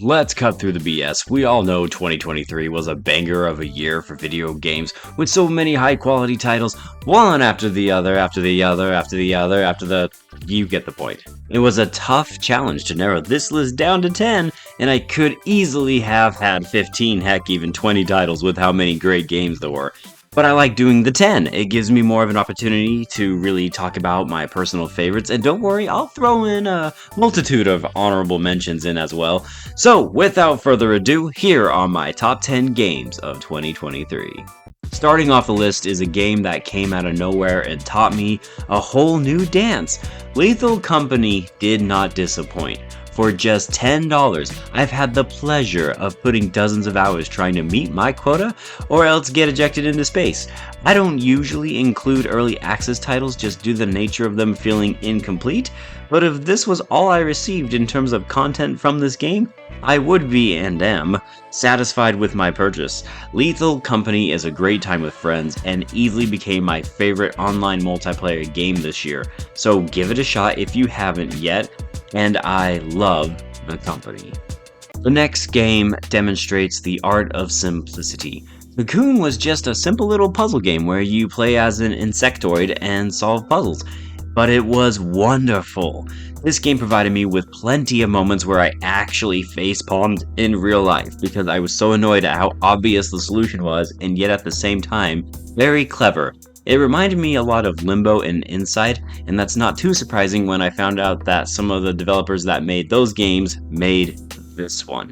Let's cut through the BS. We all know 2023 was a banger of a year for video games, with so many high quality titles, one after the other, after the other, after the other, after the... You get the point. It was a tough challenge to narrow this list down to 10, and I could easily have had 15, heck even 20 titles with how many great games there were. But I like doing the 10. It gives me more of an opportunity to really talk about my personal favorites, and don't worry, I'll throw in a multitude of honorable mentions in as well. So, without further ado, here are my top 10 games of 2023. Starting off the list is a game that came out of nowhere and taught me a whole new dance. Lethal Company did not disappoint. For just $10, I've had the pleasure of putting dozens of hours trying to meet my quota or else get ejected into space. I don't usually include early access titles just due to the nature of them feeling incomplete, but if this was all I received in terms of content from this game, I would be, and am, satisfied with my purchase. Lethal Company is a great time with friends and easily became my favorite online multiplayer game this year, so give it a shot if you haven't yet. And I love the company. The next game demonstrates the art of simplicity. Cocoon was just a simple little puzzle game where you play as an insectoid and solve puzzles, but it was wonderful. This game provided me with plenty of moments where I actually facepalmed in real life because I was so annoyed at how obvious the solution was, and yet at the same time, very clever. It reminded me a lot of Limbo and Inside, and that's not too surprising when I found out that some of the developers that made those games made this one.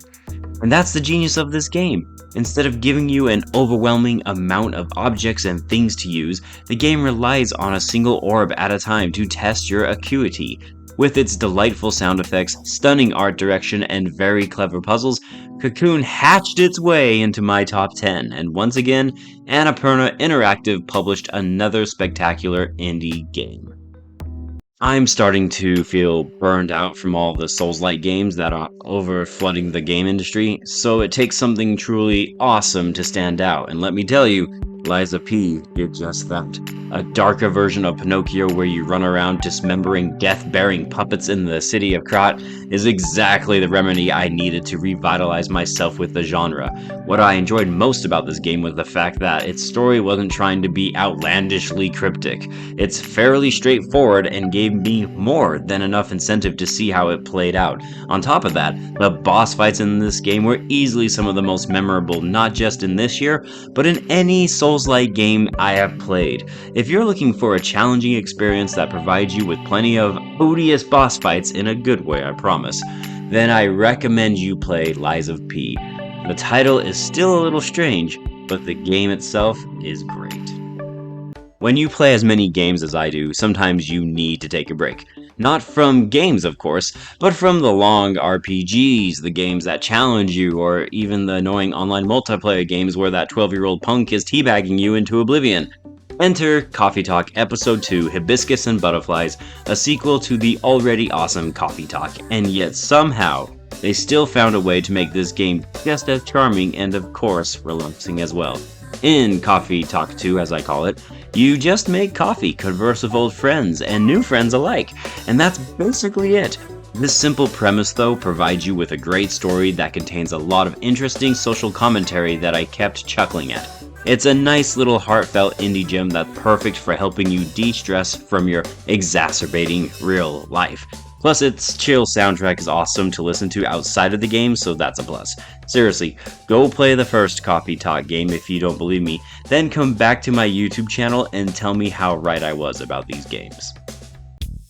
And that's the genius of this game. Instead of giving you an overwhelming amount of objects and things to use, the game relies on a single orb at a time to test your acuity. With its delightful sound effects, stunning art direction, and very clever puzzles, Cocoon hatched its way into my top 10, and once again, Annapurna Interactive published another spectacular indie game. I'm starting to feel burned out from all the Souls-like games that are over-flooding the game industry, so it takes something truly awesome to stand out, and let me tell you, Liza P did just that. A darker version of Pinocchio where you run around dismembering death-bearing puppets in the city of Krat is exactly the remedy I needed to revitalize myself with the genre. What I enjoyed most about this game was the fact that its story wasn't trying to be outlandishly cryptic. It's fairly straightforward and gave me more than enough incentive to see how it played out. On top of that, the boss fights in this game were easily some of the most memorable, not just in this year, but in any Souls-like game I have played. If you're looking for a challenging experience that provides you with plenty of odious boss fights in a good way, I promise, then I recommend you play Liza P. The title is still a little strange, but the game itself is great. When you play as many games as I do, sometimes you need to take a break. Not from games, of course, but from the long RPGs, the games that challenge you, or even the annoying online multiplayer games where that 12-year-old punk is teabagging you into oblivion. Enter Coffee Talk Episode 2 Hibiscus and Butterflies, a sequel to the already awesome Coffee Talk, and yet somehow, they still found a way to make this game just as charming and of course relaxing as well. In Coffee Talk 2, as I call it, you just make coffee, converse with old friends and new friends alike, and that's basically it. This simple premise, though, provides you with a great story that contains a lot of interesting social commentary that I kept chuckling at. It's a nice little heartfelt indie gem that's perfect for helping you de-stress from your exacerbating real life. Plus, its chill soundtrack is awesome to listen to outside of the game, so that's a plus. Seriously, go play the first Coffee Talk game if you don't believe me, then come back to my YouTube channel and tell me how right I was about these games.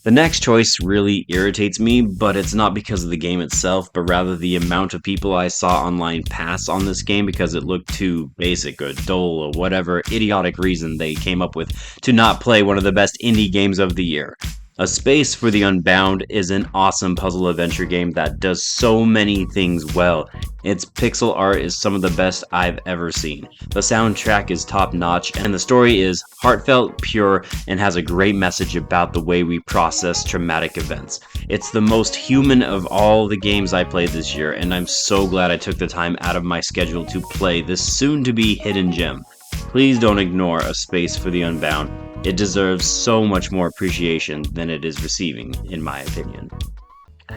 The next choice really irritates me, but it's not because of the game itself, but rather the amount of people I saw online pass on this game because it looked too basic or dull or whatever idiotic reason they came up with to not play one of the best indie games of the year. A Space for the Unbound is an awesome puzzle adventure game that does so many things well. Its pixel art is some of the best I've ever seen. The soundtrack is top notch, and the story is heartfelt, pure, and has a great message about the way we process traumatic events. It's the most human of all the games I played this year, and I'm so glad I took the time out of my schedule to play this soon-to-be hidden gem. Please don't ignore A Space for the Unbound. It deserves so much more appreciation than it is receiving, in my opinion.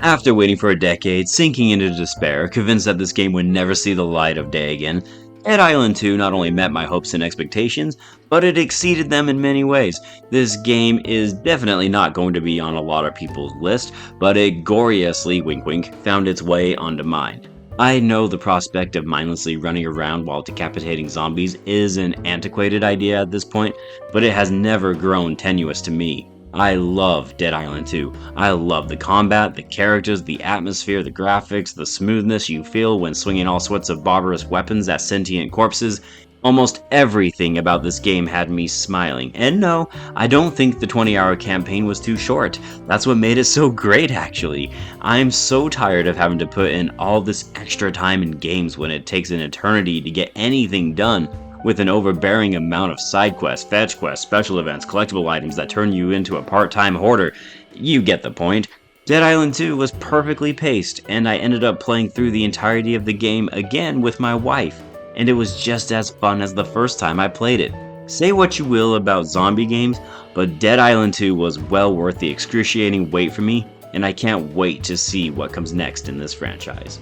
After waiting for a decade, sinking into despair, convinced that this game would never see the light of day again, Dead Island 2 not only met my hopes and expectations, but it exceeded them in many ways. This game is definitely not going to be on a lot of people's list, but it gloriously, wink wink, found its way onto mine. I know the prospect of mindlessly running around while decapitating zombies is an antiquated idea at this point, but it has never grown tenuous to me. I love Dead Island 2. I love the combat, the characters, the atmosphere, the graphics, the smoothness you feel when swinging all sorts of barbarous weapons at sentient corpses. Almost everything about this game had me smiling. And no, I don't think the 20-hour campaign was too short. That's what made it so great, actually. I'm so tired of having to put in all this extra time in games when it takes an eternity to get anything done, with an overbearing amount of side quests, fetch quests, special events, collectible items that turn you into a part-time hoarder. You get the point. Dead Island 2 was perfectly paced, and I ended up playing through the entirety of the game again with my wife, and it was just as fun as the first time I played it. Say what you will about zombie games, but Dead Island 2 was well worth the excruciating wait for me, and I can't wait to see what comes next in this franchise.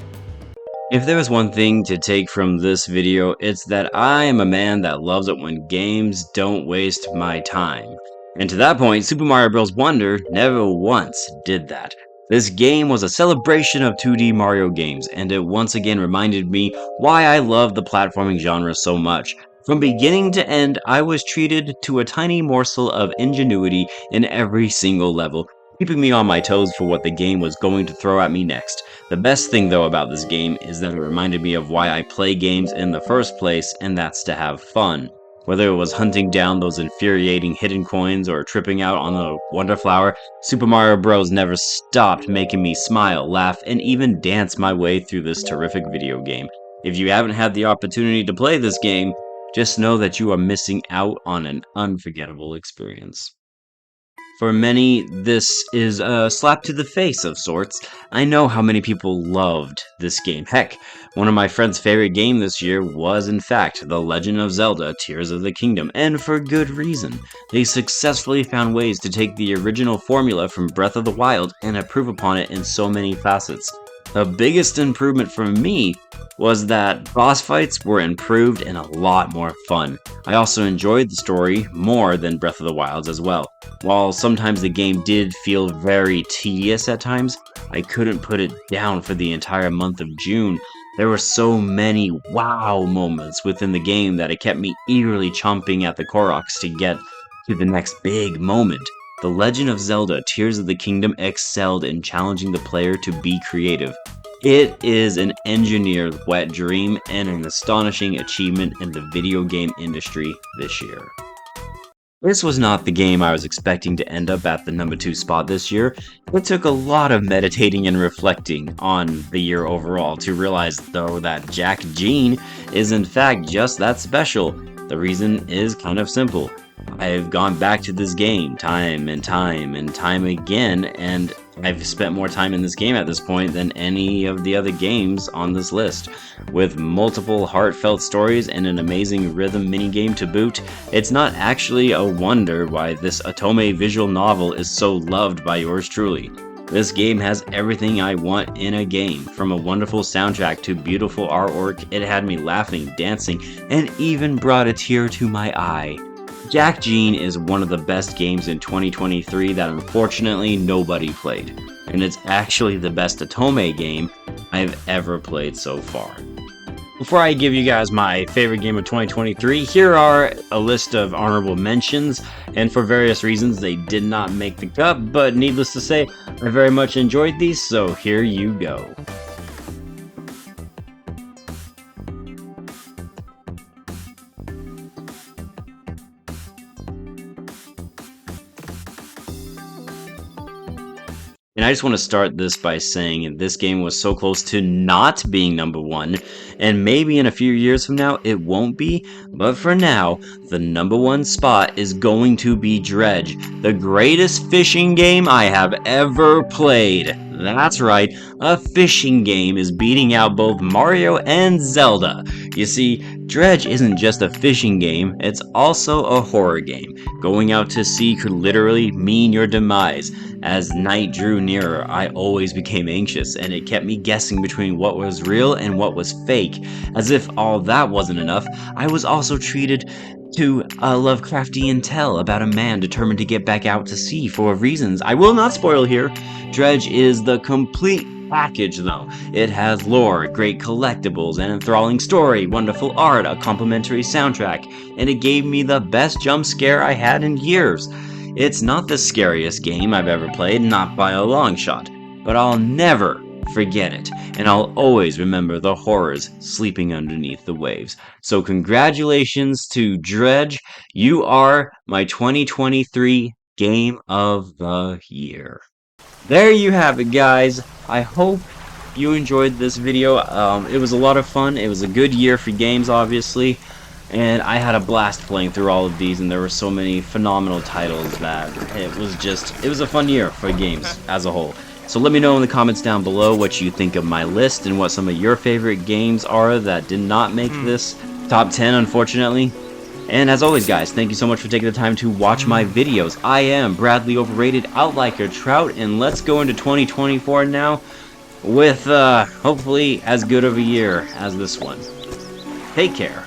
If there is one thing to take from this video, it's that I am a man that loves it when games don't waste my time. And to that point, Super Mario Bros. Wonder never once did that. This game was a celebration of 2D Mario games, and it once again reminded me why I love the platforming genre so much. From beginning to end, I was treated to a tiny morsel of ingenuity in every single level, keeping me on my toes for what the game was going to throw at me next. The best thing though about this game is that it reminded me of why I play games in the first place, and that's to have fun. Whether it was hunting down those infuriating hidden coins or tripping out on the Wonder Flower, Super Mario Bros. Never stopped making me smile, laugh, and even dance my way through this terrific video game. If you haven't had the opportunity to play this game, just know that you are missing out on an unforgettable experience. For many, this is a slap to the face of sorts. I know how many people loved this game. Heck, one of my friend's favorite game this year was in fact The Legend of Zelda Tears of the Kingdom, and for good reason. They successfully found ways to take the original formula from Breath of the Wild and improve upon it in so many facets. The biggest improvement for me was that boss fights were improved and a lot more fun. I also enjoyed the story more than Breath of the Wild as well. While sometimes the game did feel very tedious at times, I couldn't put it down for the entire month of June. There were so many wow moments within the game that it kept me eagerly chomping at the Koroks to get to the next big moment. The Legend of Zelda Tears of the Kingdom excelled in challenging the player to be creative. It is an engineered wet dream and an astonishing achievement in the video game industry this year. This was not the game I was expecting to end up at the number 2 spot this year. It took a lot of meditating and reflecting on the year overall to realize though that Jack Jean is in fact just that special. The reason is kind of simple. I've gone back to this game time and time and time again, and I've spent more time in this game at this point than any of the other games on this list. With multiple heartfelt stories and an amazing rhythm minigame to boot, it's not actually a wonder why this otome visual novel is so loved by yours truly. This game has everything I want in a game, from a wonderful soundtrack to beautiful artwork. It had me laughing, dancing, and even brought a tear to my eye. Jack Jean is one of the best games in 2023 that unfortunately nobody played, and it's actually the best otome game I've ever played so far. Before I give you guys my favorite game of 2023, here are a list of honorable mentions, and for various reasons they did not make the cut, but needless to say, I very much enjoyed these, so here you go. And I just want to start this by saying this game was so close to not being number 1, and maybe in a few years from now it won't be, but for now, the number 1 spot is going to be Dredge, the greatest fishing game I have ever played. That's right, a fishing game is beating out both Mario and Zelda. You see, Dredge isn't just a fishing game, it's also a horror game. Going out to sea could literally mean your demise. As night drew nearer, I always became anxious, and it kept me guessing between what was real and what was fake. As if all that wasn't enough, I was also treated to a Lovecraftian tale about a man determined to get back out to sea for reasons I will not spoil here. Dredge is the complete package though. It has lore, great collectibles, an enthralling story, wonderful art, a complimentary soundtrack, and it gave me the best jump scare I had in years. It's not the scariest game I've ever played, not by a long shot, but I'll never forget it, and I'll always remember the horrors sleeping underneath the waves. So congratulations to Dredge, you are my 2023 Game of the Year. There you have it, guys. I hope you enjoyed this video. It was a lot of fun. It was a good year for games, obviously, and I had a blast playing through all of these, and there were so many phenomenal titles that it was a fun year for games as a whole. So let me know in the comments down below what you think of my list and what some of your favorite games are that did not make this top 10, unfortunately. And as always, guys, thank you so much for taking the time to watch my videos. I am Bradley Overrated, out like a trout, and let's go into 2024 now with hopefully as good of a year as this one. Take care.